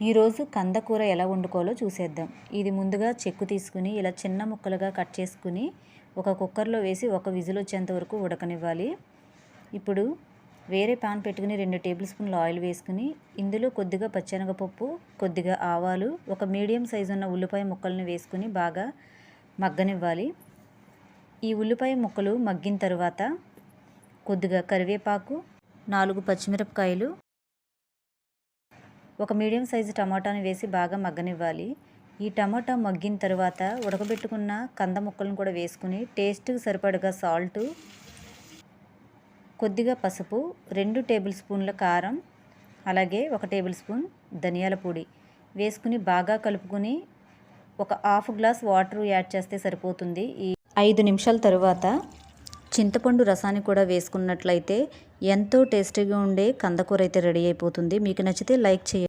ఈరోజు కందకూర ఎలా వండుకోవాలో చూసేద్దాం. ఇది ముందుగా చెక్కు తీసుకుని ఇలా చిన్న ముక్కలుగా కట్ చేసుకుని ఒక కుక్కర్లో వేసి ఒక విజిల్ వచ్చేంత వరకు ఉడకనివ్వాలి. ఇప్పుడు వేరే పాన్ పెట్టుకుని 2 టేబుల్ స్పూన్ల ఆయిల్ వేసుకుని ఇందులో కొద్దిగా పచ్చెనగపప్పు, కొద్దిగా ఆవాలు, ఒక మీడియం సైజు ఉన్న ఉల్లిపాయ ముక్కల్ని వేసుకుని బాగా మగ్గనివ్వాలి. ఈ ఉల్లిపాయ ముక్కలు మగ్గిన తర్వాత కొద్దిగా కరివేపాకు, 4 పచ్చిమిరపకాయలు, ఒక మీడియం సైజు టమాటాని వేసి బాగా మగ్గనివ్వాలి. ఈ టమాటా మగ్గిన తర్వాత ఉడకబెట్టుకున్న కంద ముక్కలను కూడా వేసుకుని టేస్ట్కి సరిపడగా సాల్టు, కొద్దిగా పసుపు, 2 టేబుల్ స్పూన్ల కారం, అలాగే 1 టేబుల్ స్పూన్ ధనియాల పొడి వేసుకుని బాగా కలుపుకుని ఒక హాఫ్ గ్లాస్ వాటర్ యాడ్ చేస్తే సరిపోతుంది. ఈ 5 నిమిషాల తర్వాత చింతపండు రసాన్ని కూడా వేసుకున్నట్లయితే ఎంతో టేస్టీగా ఉండే కందకూర అయితే రెడీ అయిపోతుంది. మీకు నచ్చితే లైక్ చేయండి.